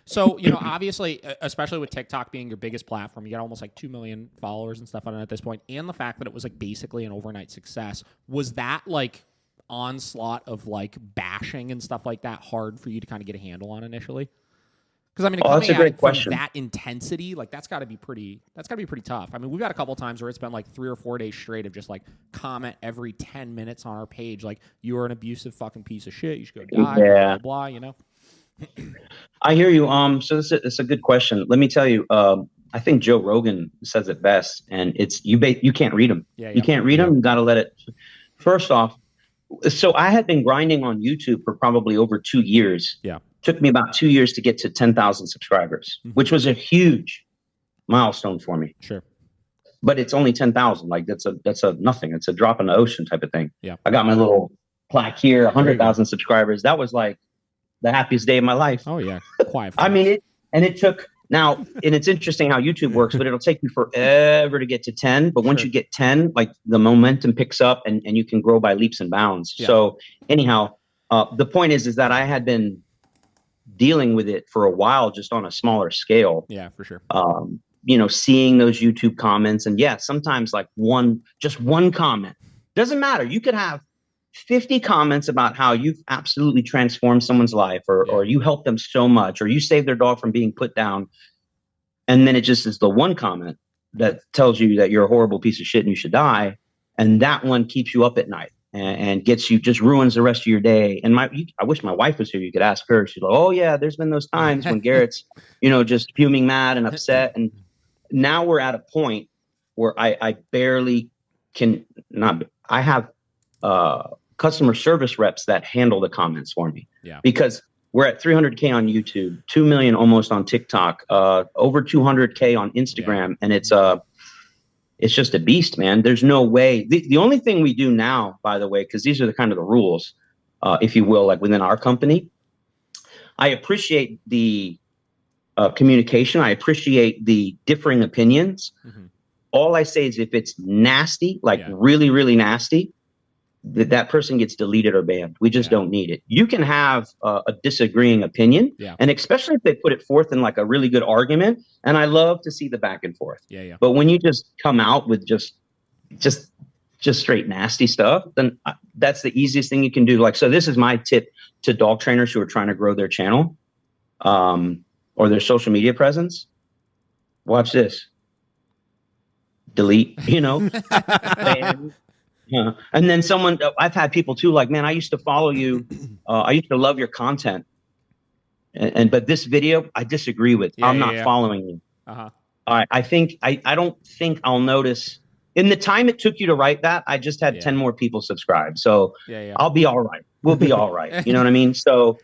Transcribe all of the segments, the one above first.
So, obviously, especially with TikTok being your biggest platform, you got almost like 2 million followers and stuff on it at this point, and the fact that it was like basically an overnight success. Was that like onslaught of like bashing and stuff like that hard for you to kind of get a handle on initially? Because I mean, that's a great question. That intensity, like that's got to be pretty tough. I mean, we've got a couple times where it's been like 3 or 4 days straight of just like comment every 10 minutes on our page, like you are an abusive fucking piece of shit. You should go die. Yeah. Blah, blah, blah. I hear you. So it's a good question. Let me tell you. I think Joe Rogan says it best, and it's you can't read them. Yeah. You can't read them. You got to let it. First off, so I had been grinding on YouTube for probably over 2 years. Yeah. Took me about 2 years to get to 10,000 subscribers, which was a huge milestone for me. Sure. But it's only 10,000. Like that's a nothing. It's a drop in the ocean type of thing. Yeah. I got my little plaque here, 100,000 subscribers. That was like the happiest day of my life. Oh yeah. Quiet. I mean, it took now, and it's interesting how YouTube works, but it'll take you forever to get to 10. But once you get 10, like the momentum picks up and you can grow by leaps and bounds. Yeah. So anyhow, the point is that I had been dealing with it for a while, just on a smaller scale. Yeah, for sure. Seeing those YouTube comments, and sometimes like just one comment doesn't matter. You could have 50 comments about how you've absolutely transformed someone's life, or you helped them so much, or you saved their dog from being put down. And then it just is the one comment that tells you that you're a horrible piece of shit and you should die. And that one keeps you up at night. And gets you, just ruins the rest of your day. And I wish my wife was here. You could ask her. She's like, oh yeah, there's been those times when Garrett's, just fuming mad and upset. And now we're at a point where I barely can not. I have customer service reps that handle the comments for me. Yeah. Because we're at 300K on YouTube, 2 million almost on TikTok, over 200K on Instagram, and it's just a beast, man. There's no way. The only thing we do now, by the way, because these are the kind of the rules, if you will, like within our company, I appreciate the communication. I appreciate the differing opinions. Mm-hmm. All I say is if it's nasty, like really, really nasty, that person gets deleted or banned. We just don't need it. You can have a disagreeing opinion, and especially if they put it forth in like a really good argument. And I love to see the back and forth. Yeah. But when you just come out with just straight nasty stuff, then that's the easiest thing you can do. Like, so this is my tip to dog trainers who are trying to grow their channel, or their social media presence. Watch this. Delete, and then I've had people too, like, man, I used to follow you. I used to love your content. But this video, I disagree with. I'm not following you. Uh-huh. I don't think I'll notice. In the time it took you to write that, I just had 10 more people subscribe. So I'll be all right. We'll be all right. You know what I mean? So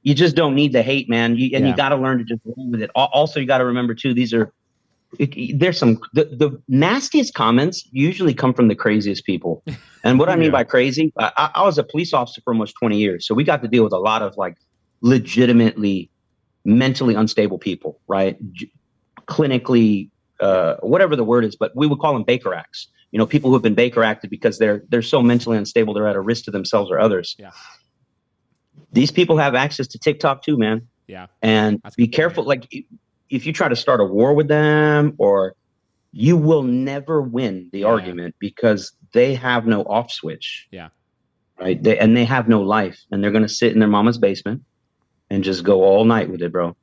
you just don't need the hate, man. You got to learn to just roll with it. Also, you got to remember too, there's the nastiest comments usually come from the craziest people. And what I mean by crazy, I was a police officer for almost 20 years. So we got to deal with a lot of like legitimately mentally unstable people, right? Clinically, whatever the word is, but we would call them Baker Acts. People who have been Baker acted because they're so mentally unstable, they're at a risk to themselves or others. Yeah. These people have access to TikTok too, man. Yeah. And be careful. Like, if you try to start a war with them, or you will never win the argument, because they have no off switch. Yeah. Right. They have no life, and they're going to sit in their mama's basement and just go all night with it, bro.